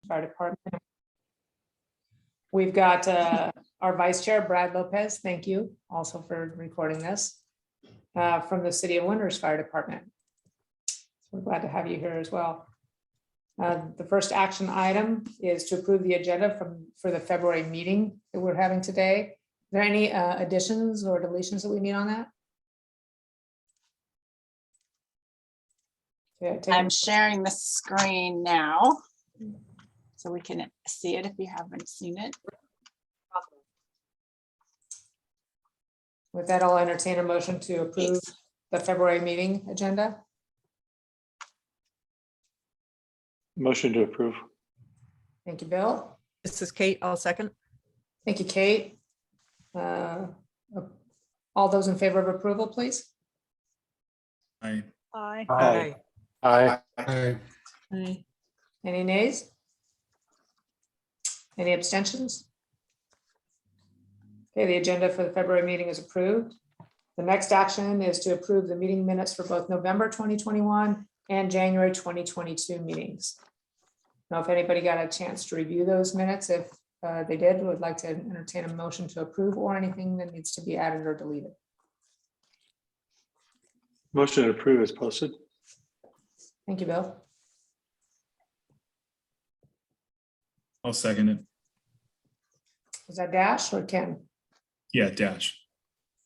Fire Department. We've got our Vice Chair, Brad Lopez, thank you also for recording this, from the City of Winters Fire Department. We're glad to have you here as well. The first action item is to approve the agenda for the February meeting that we're having today. Are there any additions or deletions that we need on that? I'm sharing the screen now so we can see it if you haven't seen it. With that, I'll entertain a motion to approve the February meeting agenda. Motion to approve. Thank you, Bill. This is Kate. I'll second. Thank you, Kate. All those in favor of approval, please. Aye. Aye. Aye. Aye. Aye. Any nays? Any abstentions? Okay, the agenda for the February meeting is approved. The next action is to approve the meeting minutes for both November 2021 and January 2022 meetings. Now, if anybody got a chance to review those minutes, if they did, would like to entertain a motion to approve or anything that needs to be added or deleted. Motion to approve is posted. Thank you, Bill. I'll second it. Was that Dash or Ken? Yeah, Dash.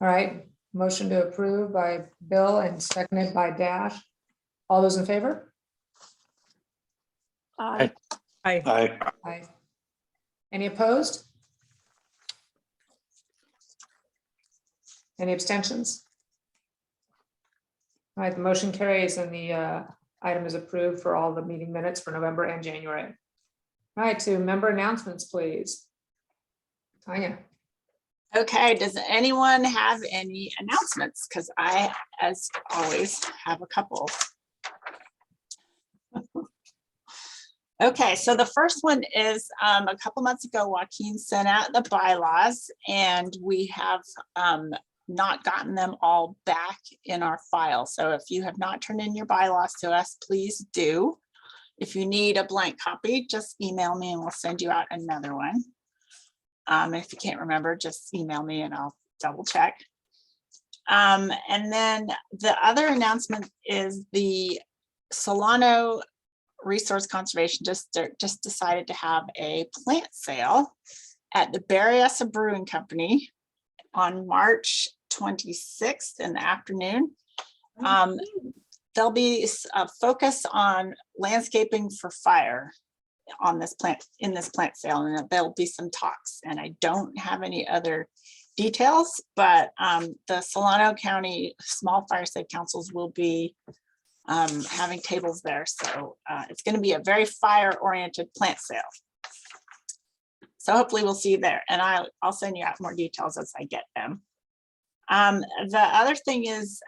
All right, motion to approve by Bill and seconded by Dash. All those in favor? Aye. Aye. Aye. Aye. Any opposed? Any abstentions? All right, the motion carries and the item is approved for all the meeting minutes for November and January. All right, to member announcements, please. Tanya. Okay, does anyone have any announcements? Because I, as always, have a couple. Okay, so the first one is a couple months ago, Joaquin sent out the bylaws and we have not gotten them all back in our file. So if you have not turned in your bylaws to us, please do. If you need a blank copy, just email me and we'll send you out another one. If you can't remember, just email me and I'll double check. And then the other announcement is the Solano Resource Conservation just decided to have a plant sale at the Berryessa Brewing Company on March 26th in the afternoon. There'll be a focus on landscaping for fire on this plant, in this plant sale, and there'll be some talks, and I don't have any other details, but the Solano County Small Fire Safe Councils will be having tables there, so it's going to be a very fire oriented plant sale, so hopefully we'll see you there, and I'll send you out more details as I get them. The other thing is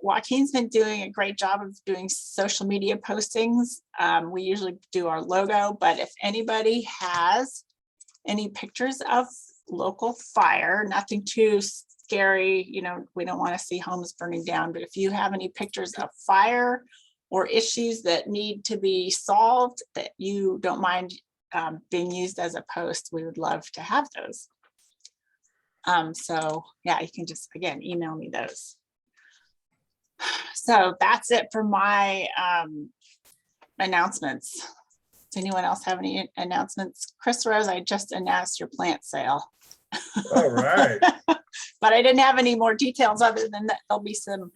Joaquin's been doing a great job of doing social media postings. We usually do our logo, but if anybody has any pictures of local fire, nothing too scary, you know, we don't want to see homes burning down, but if you have any pictures of fire or issues that need to be solved that you don't mind being used as a post, we would love to have those. So yeah, you can just, again, email me those. So that's it for my announcements. Does anyone else have any announcements? Chris Rose, I just announced your plant sale. All right. But I didn't have any more details other than that there'll be some,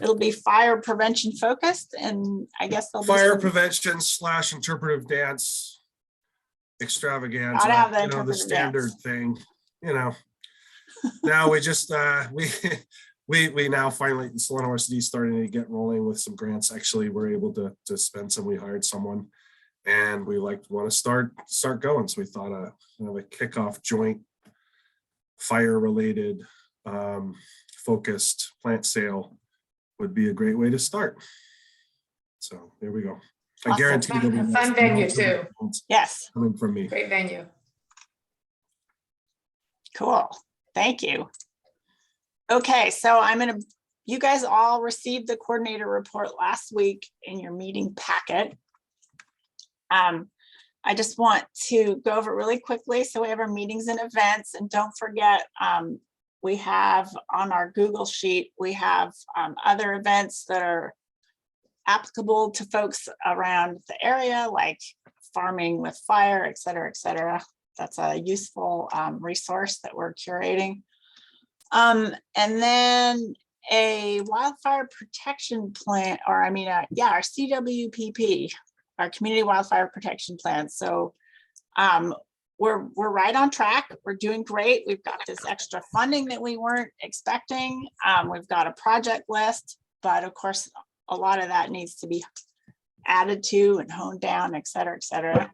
it'll be fire prevention focused, and I guess there'll be Fire some, prevention / interpretive dance extravaganza, Gotta have the you know, the interpretive standard dance. thing, you know. Now we just we now finally in Solano RCD starting to get rolling with some grants. Actually, we're able to spend some. We hired someone, and we want to start going. So we thought of a kickoff joint fire related focused plant sale would be a great way to start. So there we go. I Awesome. guarantee there'll be Fun venue too. yes, coming from me. Great venue. cool. Thank you. Okay, so you guys all received the coordinator report last week in your meeting packet. I just want to go over really quickly. So we have our meetings and events, and don't forget, we have on our Google Sheet, we have other events that are applicable to folks around the area, like farming with fire, et cetera, et cetera. That's a useful resource that we're curating. And then a wildfire protection plan, or our CWPP, our community wildfire protection plan. So we're right on track. We're doing great. We've got this extra funding that we weren't expecting. We've got a project list, but of course, a lot of that needs to be added to and honed down, et cetera, et cetera.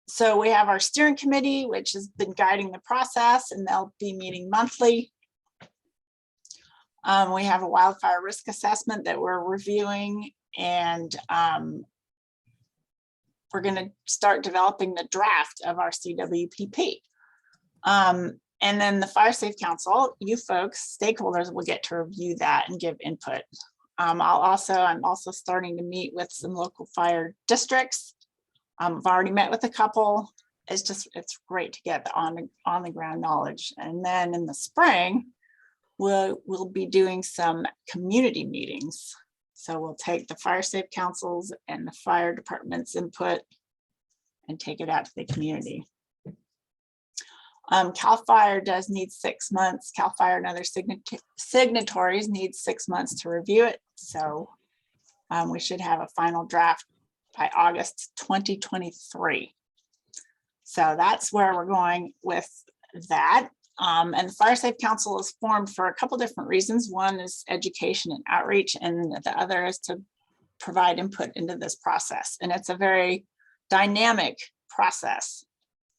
So we have our steering committee, which has been guiding the process, and they'll be meeting monthly. We have a wildfire risk assessment that we're reviewing, and we're going to start developing the draft of our CWPP. And then the Fire Safe Council, you folks, stakeholders, will get to review that and give input. I'm also starting to meet with some local fire districts. I've already met with a couple. It's great to get the on the ground knowledge. And then in the spring, we'll be doing some community meetings. So we'll take the Fire Safe Councils and the fire department's input and take it out to the community. CAL FIRE does need 6 months. CAL FIRE and other signatories need 6 months to review it. So we should have a final draft by August 2023. So that's where we're going with that. And the Fire Safe Council is formed for a couple different reasons. One is education and outreach, and the other is to provide input into this process. And it's a very dynamic process.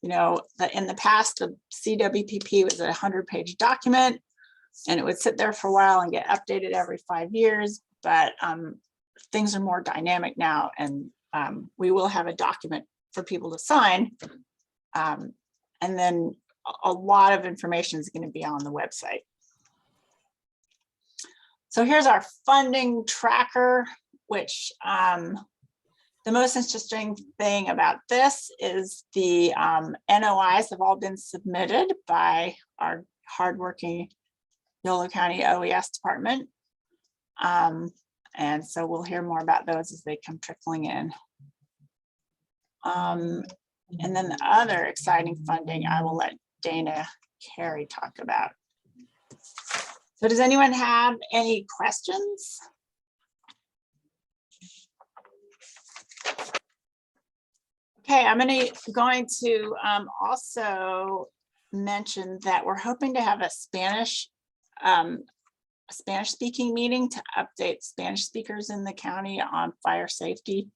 You know, in the past, the CWPP was a 100-page document, and it would sit there for a while and get updated every 5 years. But things are more dynamic now, and we will have a document for people to sign. And then a lot of information is going to be on the website. So here's our funding tracker, which the most interesting thing about this is the NOIs have all been submitted by our hardworking Yolo County OES department. And so we'll hear more about those as they come trickling in. And then the other exciting funding, I will let Dana Carey talk about. So does anyone have any questions? Okay, I'm going to also mention that we're hoping to have a Spanish speaking meeting to update Spanish speakers in the county on fire safety,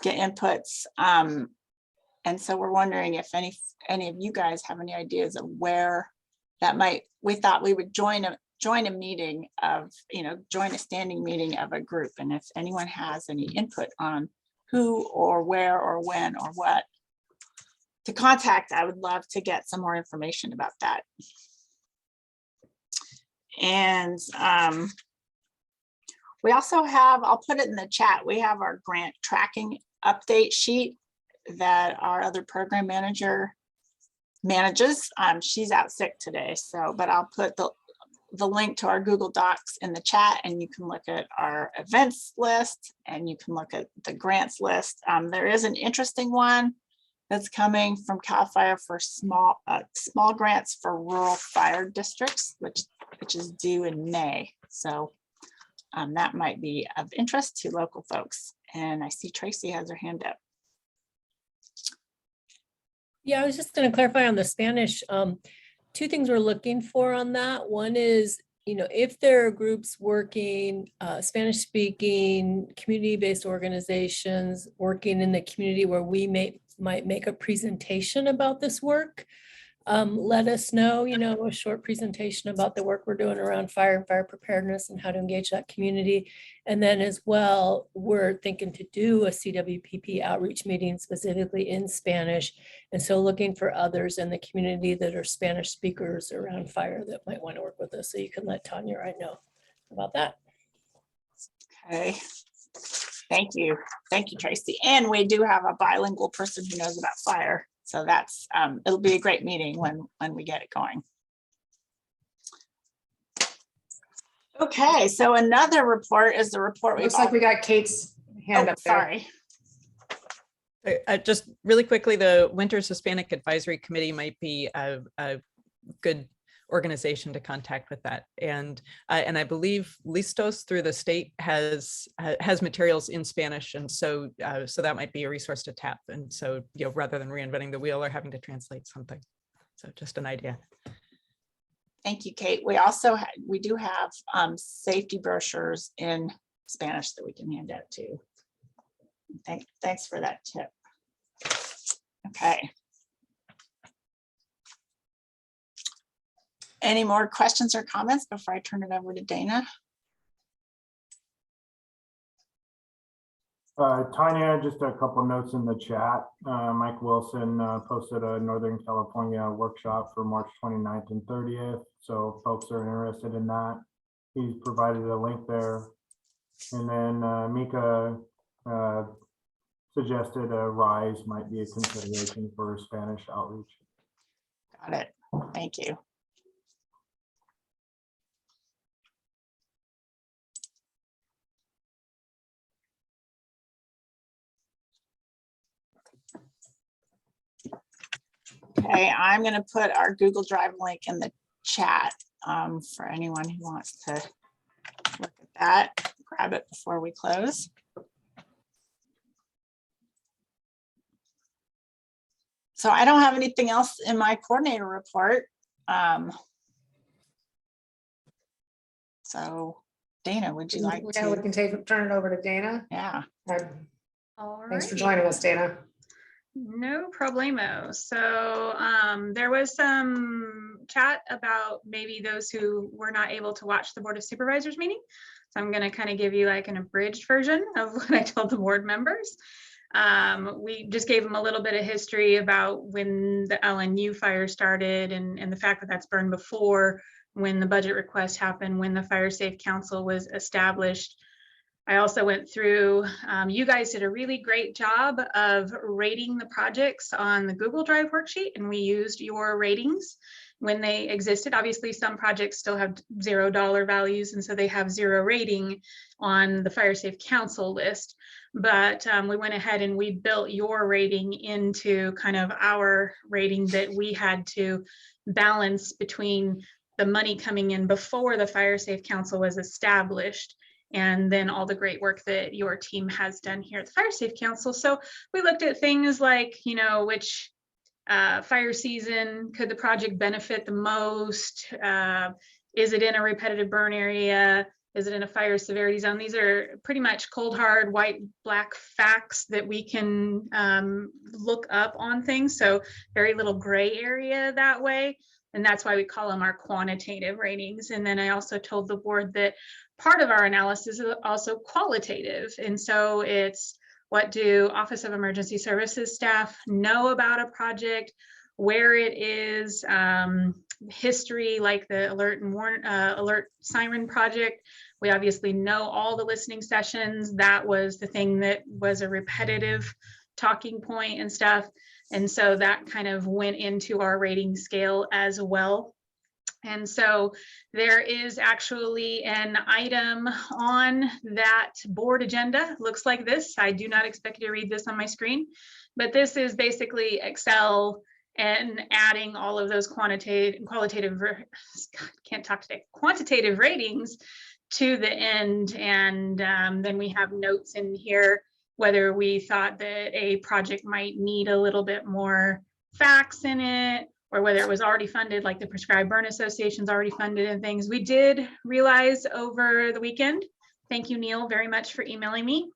get inputs. And so we're wondering if any of you guys have any ideas of where that might, we thought we would join a meeting of, join a standing meeting of a group. And if anyone has any input on who or where or when or what to contact, I would love to get some more information about that. And we also have, I'll put it in the chat, we have our grant tracking update sheet that our other program manager manages. She's out sick today, but I'll put the link to our Google Docs in the chat, and you can look at our events list and you can look at the grants list. There is an interesting one that's coming from CAL FIRE for small grants for rural fire districts, which is due in May. So that might be of interest to local folks. And I see Tracy has her hand up. Yeah, I was just going to clarify on the Spanish. Two things we're looking for on that. One is, if there are groups working, Spanish speaking, community-based organizations working in the community where we might make a presentation about this work, let us know, a short presentation about the work we're doing around fire and fire preparedness and how to engage that community. And then as well, we're thinking to do a CWPP outreach meeting specifically in Spanish. And so looking for others in the community that are Spanish speakers around fire that might want to work with us. So you can let Tanya or I know about that. Okay. Thank you. Thank you, Tracy. And we do have a bilingual person who knows about fire. So that's, it'll be a great meeting when we get it going. Okay, so another report is the report. Looks like we got Kate's hand Oh, up there. sorry. Just really quickly, the Winters Hispanic Advisory Committee might be a good organization to contact with that. And I believe Listos through the state has materials in Spanish. And so so that might be a resource to tap. And so, you know, rather than reinventing the wheel or having to translate something. So just an idea. Thank you, Kate. We also, we do have safety brochures in Spanish that we can hand out too. Thanks for that tip. Okay. Any more questions or comments before I turn it over to Dana? Tanya, just a couple notes in the chat. Mike Wilson posted a Northern California workshop for March 29th and 30th. So if folks are interested in that, he's provided a link there. And then Mika suggested a RISE might be a consideration for Spanish outreach. Got it. Thank you. Okay, I'm going to put our Google Drive link in the chat for anyone who wants to look at that. Grab it before we close. So I don't have anything else in my coordinator report. So Dana, would you like Yeah, we to? can turn it over to Dana. Yeah. All right. Thanks for joining us, Dana. No problemo. So there was some chat about maybe those who were not able to watch the Board of Supervisors meeting. So I'm going to kind of give you like an abridged version of what I told the board members. We just gave them a little bit of history about when the LNU fire started and the fact that that's burned before, when the budget request happened, when the Fire Safe Council was established. I also went through, you guys did a really great job of rating the projects on the Google Drive worksheet, and we used your ratings when they existed. Obviously, some projects still have $0 values, and so they have 0 rating on the Fire Safe Council list. But we went ahead and we built your rating into kind of our rating that we had to balance between the money coming in before the Fire Safe Council was established, and then all the great work that your team has done here at the Fire Safe Council. So we looked at things like, you know, which fire season could the project benefit the most? Is it in a repetitive burn area? Is it in a fire severity zone? These are pretty much cold, hard, white, black facts that we can look up on things. So very little gray area that way. And that's why we call them our quantitative ratings. And then I also told the board that part of our analysis is also qualitative. And so it's, what do Office of Emergency Services staff know about a project, where it is, history, like the alert and warn, alert siren project. We obviously know all the listening sessions. That was the thing that was a repetitive talking point and stuff. And so that kind of went into our rating scale as well. And so there is actually an item on that board agenda. Looks like this. I do not expect you to read this on my screen, but this is basically Excel and adding all of those quantitative ratings to the end. And then we have notes in here, whether we thought that a project might need a little bit more facts in it, or whether it was already funded, like the Prescribed Burn Association's already funded and things. We did realize over the weekend, thank you, Neil, very much for emailing me,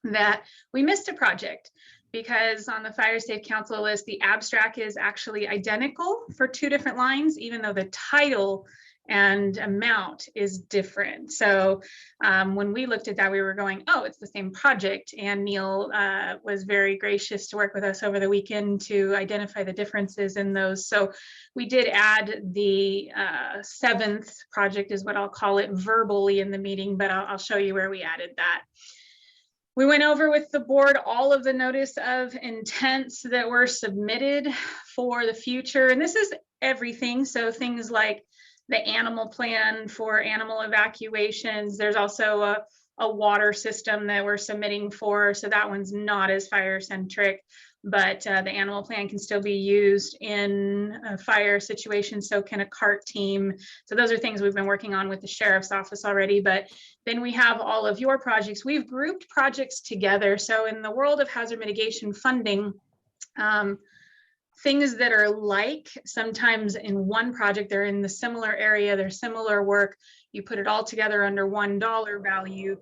that we missed a project, because on the Fire Safe Council list, the abstract is actually identical for 2 different lines, even though the title and amount is different. So when we looked at that, we were going, oh, it's the same project. And Neil was very gracious to work with us over the weekend to identify the differences in those. So we did add the 7th project, is what I'll call it, verbally in the meeting, but I'll show you where we added that. We went over with the board all of the notice of intents that were submitted for the future. And this is everything. So things like the animal plan for animal evacuations. There's also a water system that we're submitting for. So that one's not as fire centric, but the animal plan can still be used in a fire situation. So can a CART team. So those are things we've been working on with the sheriff's office already. But then we have all of your projects. We've grouped projects together. So in the world of hazard mitigation funding, things that are like sometimes in one project, they're in the similar area, they're similar work, you put it all together under $1 value,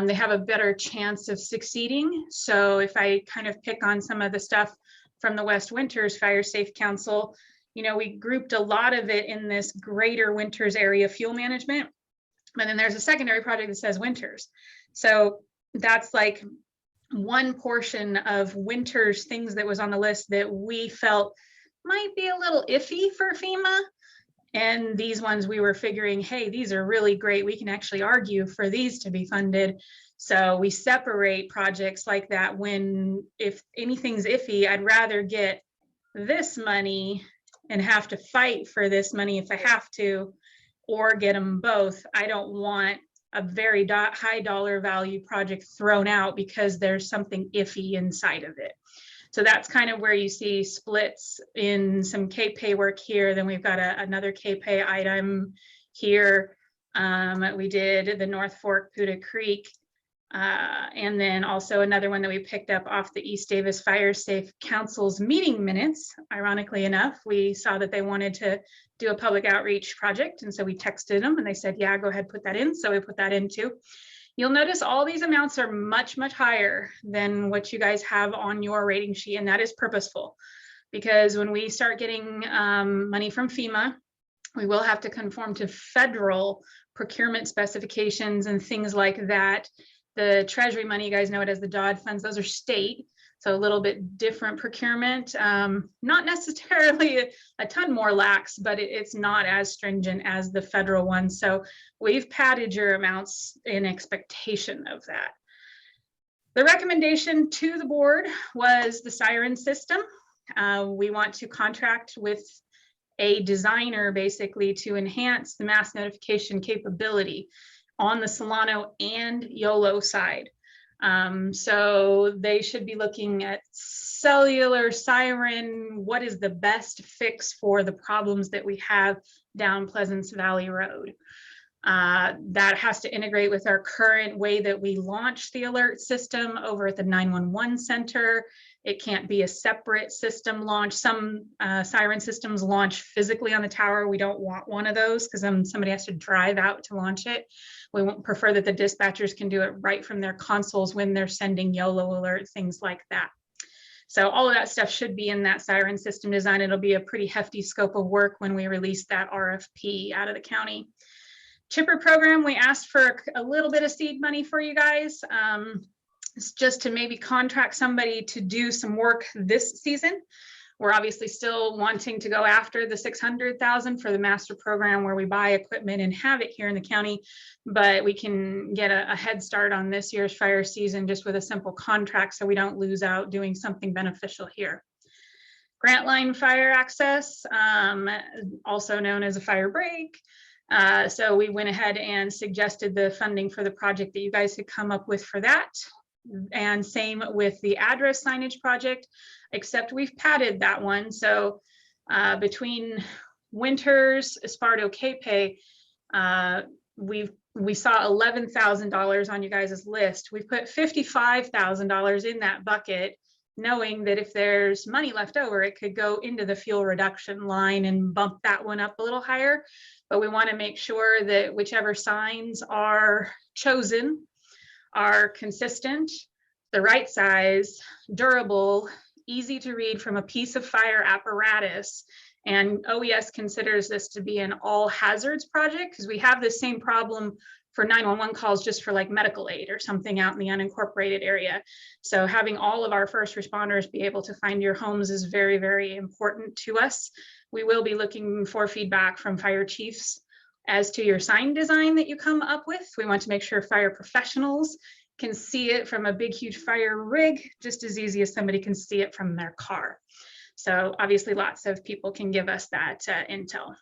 they have a better chance of succeeding. So if I kind of pick on some of the stuff from the West Winters Fire Safe Council, you know, we grouped a lot of it in this greater Winters area fuel management. But then there's a secondary project that says Winters. So that's like one portion of Winters things that was on the list that we felt might be a little iffy for FEMA. And these ones we were figuring, hey, these are really great. We can actually argue for these to be funded. So we separate projects like that when, if anything's iffy, I'd rather get this money and have to fight for this money if I have to, or get them both. I don't want a very high dollar value project thrown out because there's something iffy inside of it. So that's kind of where you see splits in some KPay work here. Then we've got another KPay item here. We did the North Fork Puda Creek. And then also another one that we picked up off the East Davis Fire Safe Council's meeting minutes. Ironically enough, we saw that they wanted to do a public outreach project. And so we texted them and they said, yeah, go ahead, put that in. So we put that in too. You'll notice all these amounts are much, much higher than what you guys have on your rating sheet. And that is purposeful because when we start getting money from FEMA, we will have to conform to federal procurement specifications and things like that. The Treasury money, you guys know it as the DOD funds, those are state. So a little bit different procurement, not necessarily a ton more lax, but it's not as stringent as the federal one. So we've padded your amounts in expectation of that. The recommendation to the board was the siren system. We want to contract with a designer basically to enhance the mass notification capability on the Solano and Yolo side. So they should be looking at cellular siren. What is the best fix for the problems that we have down Pleasance Valley Road? That has to integrate with our current way that we launch the alert system over at the 911 center. It can't be a separate system launch. Some siren systems launch physically on the tower. We don't want one of those because then somebody has to drive out to launch it. We won't prefer that the dispatchers can do it right from their consoles when they're sending YOLO alert, things like that. So all of that stuff should be in that siren system design. It'll be a pretty hefty scope of work when we release that RFP out of the county. Chipper program, we asked for a little bit of seed money for you guys. It's just to maybe contract somebody to do some work this season. We're obviously still wanting to go after the 600,000 for the master program where we buy equipment and have it here in the county, but we can get a head start on this year's fire season just with a simple contract so we don't lose out doing something beneficial here. Grant line fire access, also known as a fire break. So we went ahead and suggested the funding for the project that you guys had come up with for that. And same with the address signage project, except we've padded that one. So between Winters, Esparto, KPay, we saw $11,000 on you guys' list. We put $55,000 in that bucket, knowing that if there's money left over, it could go into the fuel reduction line and bump that one up a little higher. But we want to make sure that whichever signs are chosen are consistent, the right size, durable, easy to read from a piece of fire apparatus. And OES considers this to be an all hazards project because we have the same problem for 911 calls just for like medical aid or something out in the unincorporated area. So having all of our first responders be able to find your homes is very, very important to us. We will be looking for feedback from fire chiefs as to your sign design that you come up with. We want to make sure fire professionals can see it from a big, huge fire rig, just as easy as somebody can see it from their car. So obviously lots of people can give us that intel.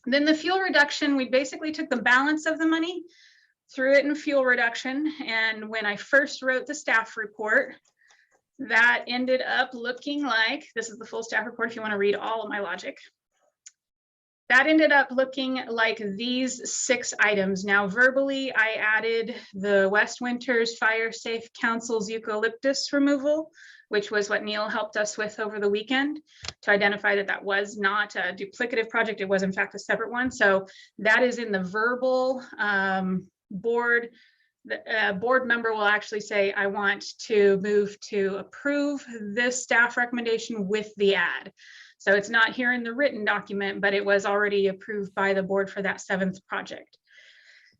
Then the fuel reduction, we basically took the balance of the money, threw it in fuel reduction. And when I first wrote the staff report, that ended up looking like, this is the full staff report if you want to read all of my logic. That ended up looking like these 6 items. Now verbally, I added the West Winters Fire Safe Council's eucalyptus removal, which was what Neil helped us with over the weekend to identify that that was not a duplicative project. It was in fact a separate one. So that is in the verbal board. The board member will actually say, I want to move to approve this staff recommendation with the add. So it's not here in the written document, but it was already approved by the board for that 7th project.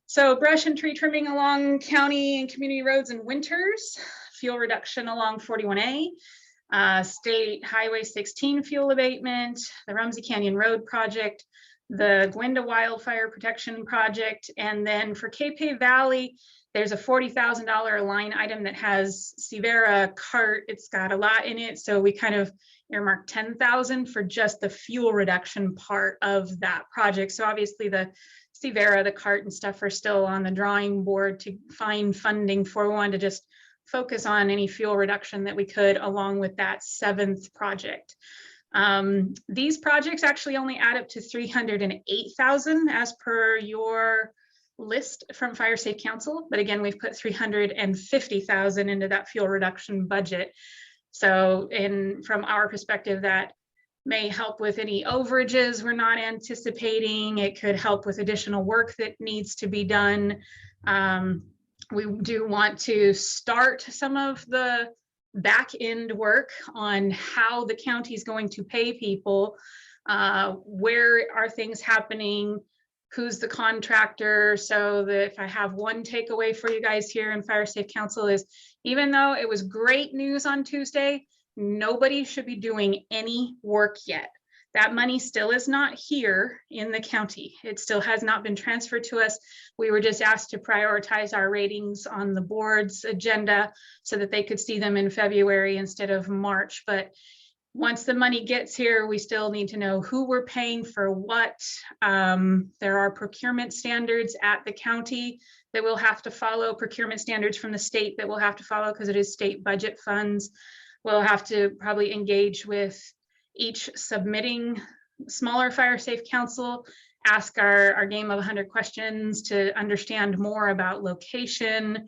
So brush and tree trimming along county and community roads and winters, fuel reduction along 41A, State Highway 16 fuel abatement, the Rumsey Canyon Road project, the Gwenda Wildfire Protection Project, and then for Capay Valley, there's a $40,000 line item that has Severa cart. It's got a lot in it, so we kind of earmarked 10,000 for just the fuel reduction part of that project. So obviously the Severa, the cart and stuff are still on the drawing board to find funding for. We wanted to just focus on any fuel reduction that we could along with that 7th project. These projects actually only add up to 308,000 as per your list from Fire Safe Council. But again, we've put 350,000 into that fuel reduction budget. So from our perspective, that may help with any overages we're not anticipating. It could help with additional work that needs to be done. We do want to start some of the back end work on how the county is going to pay people. Where are things happening? Who's the contractor? So that if I have one takeaway for you guys here in Fire Safe Council is, even though it was great news on Tuesday, nobody should be doing any work yet. That money still is not here in the county. It still has not been transferred to us. We were just asked to prioritize our ratings on the board's agenda so that they could see them in February instead of March. But once the money gets here, we still need to know who we're paying for what. There are procurement standards at the county that we'll have to follow, procurement standards from the state that we'll have to follow because it is state budget funds. We'll have to probably engage with each submitting smaller Fire Safe Council, ask our game of 100 questions to understand more about location.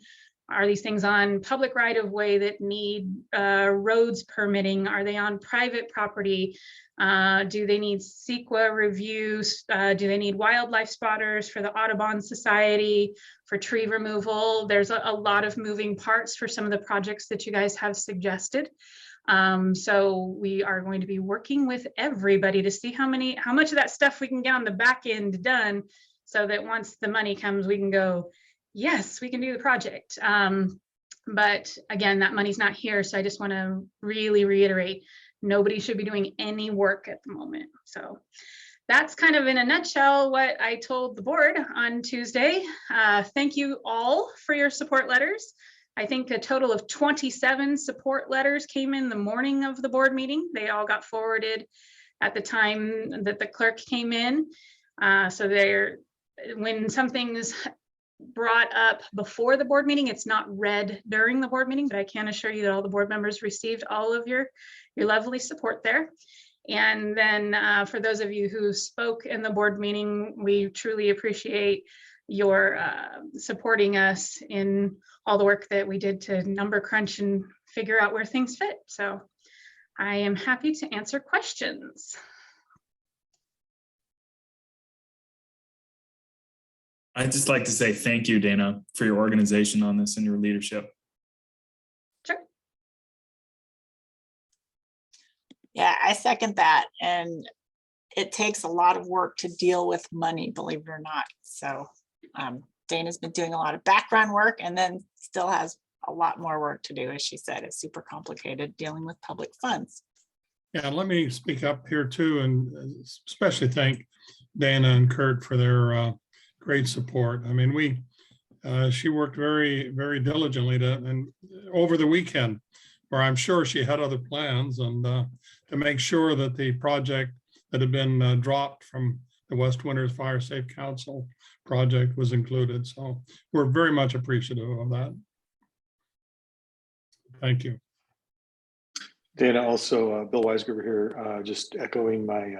Are these things on public right of way that need roads permitting? Are they on private property? Do they need CEQA reviews? Do they need wildlife spotters for the Audubon Society, for tree removal? There's a lot of moving parts for some of the projects that you guys have suggested. So we are going to be working with everybody to see how much of that stuff we can get on the back end done so that once the money comes, we can go, yes, we can do the project. But again, that money's not here. So I just want to really reiterate, nobody should be doing any work at the moment. So that's kind of in a nutshell what I told the board on Tuesday. Thank you all for your support letters. I think a total of 27 support letters came in the morning of the board meeting. They all got forwarded at the time that the clerk came in. So when something's brought up before the board meeting, it's not read during the board meeting, but I can assure you that all the board members received all of your lovely support there. And then for those of you who spoke in the board meeting, we truly appreciate your supporting us in all the work that we did to number crunch and figure out where things fit. So I am happy to answer questions. I'd just like to say thank you, Dana, for your organization on this and your leadership. Sure. Yeah, I second that. And it takes a lot of work to deal with money, believe it or not. So Dana's been doing a lot of background work and then still has a lot more work to do. As she said, it's super complicated dealing with public funds. Yeah, let me speak up here too, and especially thank Dana and Kurt for their great support. I mean, She worked very, very diligently and over the weekend, where I'm sure she had other plans, and to make sure that the project that had been dropped from the West Winters Fire Safe Council project was included. So we're very much appreciative of that. Thank you. Dana, also Bill Weisgerber here, just echoing my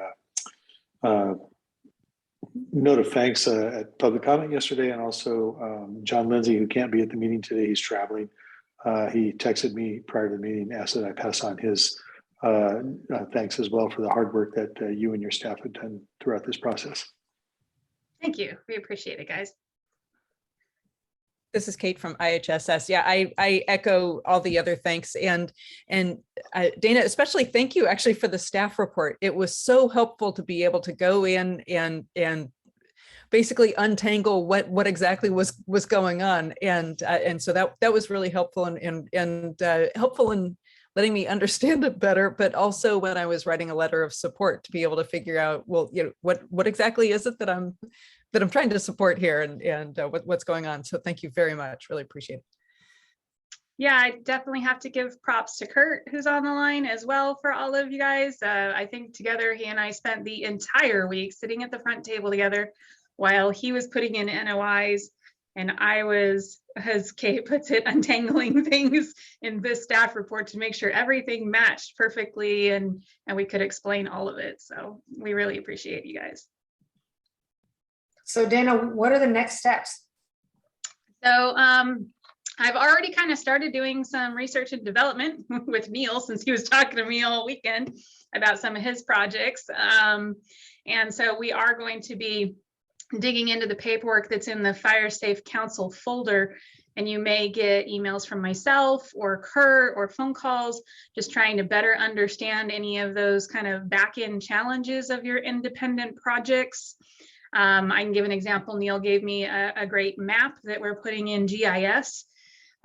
note of thanks at public comment yesterday, and also John Lindsay, who can't be at the meeting today, he's traveling. He texted me prior to the meeting, asked that I pass on his thanks as well for the hard work that you and your staff have done throughout this process. Thank you. We appreciate it, guys. This is Kate from IHSS. Yeah, I echo all the other thanks, and Dana, especially thank you actually for the staff report. It was so helpful to be able to go in and basically untangle what exactly was going on, and so that was really helpful and helpful in letting me understand it better. But also when I was writing a letter of support, to be able to figure out, well, you know, what exactly is it that I'm trying to support here, and what's going on. So thank you very much. Really appreciate it. Yeah, I definitely have to give props to Kurt, who's on the line as well, for all of you guys. I think together he and I spent the entire week sitting at the front table together while he was putting in NOIs and I was, as Kate puts it, untangling things in this staff report to make sure everything matched perfectly and we could explain all of it. So we really appreciate you guys. So Dana, what are the next steps? So I've already kind of started doing some research and development with Neil, since he was talking to me all weekend about some of his projects. And so we are going to be digging into the paperwork that's in the Fire Safe Council folder. And you may get emails from myself or Kurt or phone calls, just trying to better understand any of those kind of back-end challenges of your independent projects. I can give an example. Neil gave me a great map that we're putting in GIS,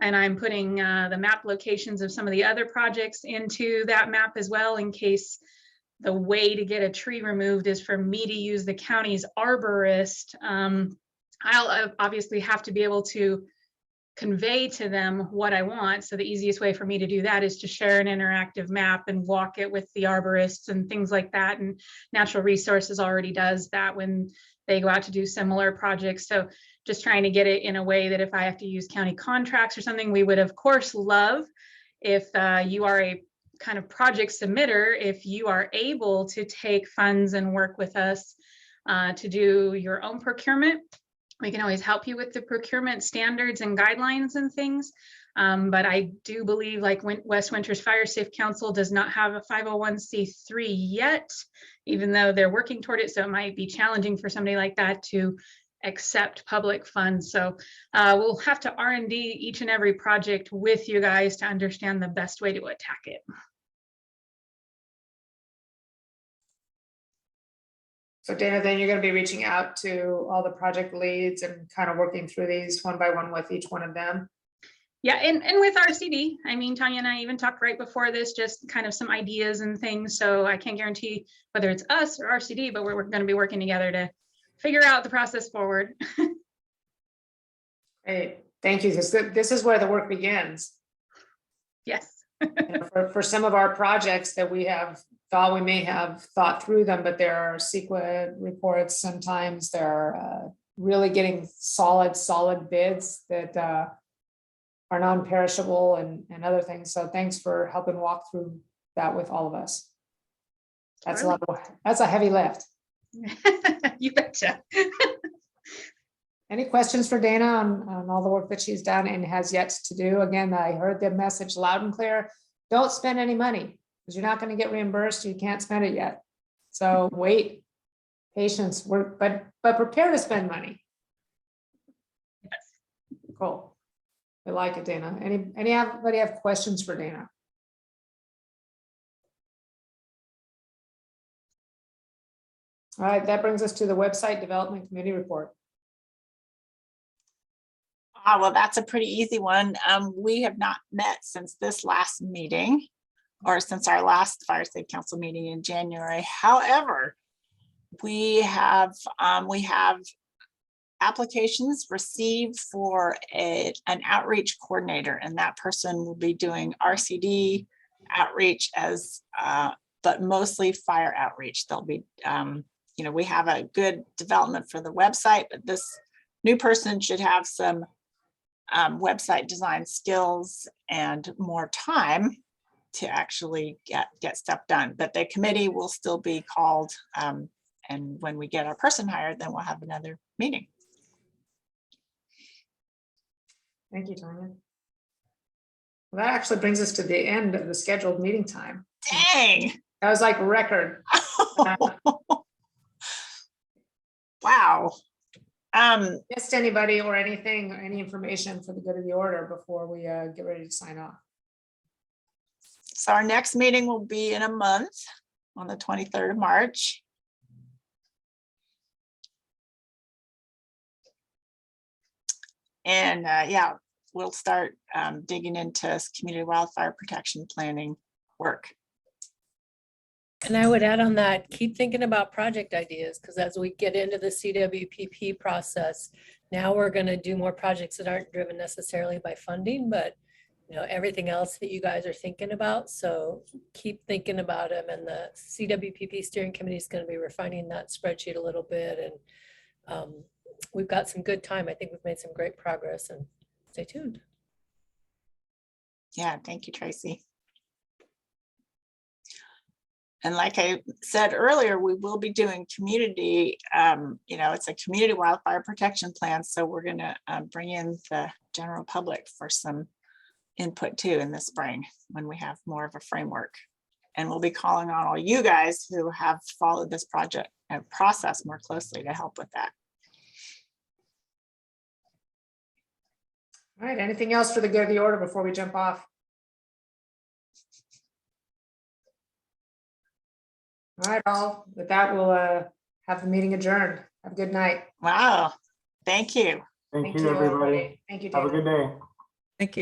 and I'm putting the map locations of some of the other projects into that map as well, in case the way to get a tree removed is for me to use the county's arborist. I'll obviously have to be able to convey to them what I want. So the easiest way for me to do that is to share an interactive map and walk it with the arborists and things like that. And Natural Resources already does that when they go out to do similar projects. So just trying to get it in a way that if I have to use county contracts or something, we would of course love if you are a kind of project submitter, if you are able to take funds and work with us to do your own procurement. We can always help you with the procurement standards and guidelines and things. But I do believe, like West Winters Fire Safe Council does not have a 501c3 yet, even though they're working toward it. So it might be challenging for somebody like that to accept public funds. So we'll have to R&D each and every project with you guys to understand the best way to attack it. So Dana, then you're going to be reaching out to all the project leads and kind of working through these one by one with each one of them. Yeah, and with RCD, I mean, Tanya and I even talked right before this, just kind of some ideas and things. So I can't guarantee whether it's us or RCD, but we're going to be working together to figure out the process forward. Great, thank you. This is where the work begins. Yes. For some of our projects that we have thought, we may have thought through them, but there are CEQA reports. Sometimes they're really getting solid bids that are non-perishable and other things. So thanks for helping walk through that with all of us. That's that's a heavy lift. You betcha. Any questions for Dana on all the work that she's done and has yet to do? Again, I heard the message loud and clear. Don't spend any money because you're not going to get reimbursed. You can't spend it yet. So wait, patience, but prepare to spend money. Yes. Cool. I like it, Dana. Anybody have questions for Dana? All right, that brings us to the website development committee report. Well, that's a pretty easy one. We have not met since this last meeting, or since our last Fire Safe Council meeting in January. However, we have applications received for an outreach coordinator, and that person will be doing RCD outreach as, but mostly fire outreach. They'll be, we have a good development for the website, but this new person should have some website design skills and more time to actually get stuff done. But the committee will still be called. And when we get our person hired, then we'll have another meeting. Thank you, Tanya. Well, that actually brings us to the end of the scheduled meeting time. Dang. That was like record. Wow. Just anybody or anything or any information for the good of the order before we get ready to sign off. So our next meeting will be in a month on the 23rd of March. And yeah, we'll start digging into community wildfire protection planning work. And I would add on that, keep thinking about project ideas, because as we get into the CWPP process, now we're going to do more projects that aren't driven necessarily by funding, but everything else that you guys are thinking about. So keep thinking about them, and the CWPP steering committee is going to be refining that spreadsheet a little bit. And we've got some good time. I think we've made some great progress, and stay tuned. Yeah, thank you, Tracy. And like I said earlier, we will be doing community, it's a community wildfire protection plan. So we're going to bring in the general public for some input too in the spring when we have more of a framework. And we'll be calling on all you guys who have followed this project and process more closely to help with that. All right, anything else for the good of the order before we jump off? All right, all. With that, we'll have the meeting adjourned. Have a good night. Wow. Thank you. Thank you, everybody. Thank you, Have a David. good day. Thank you.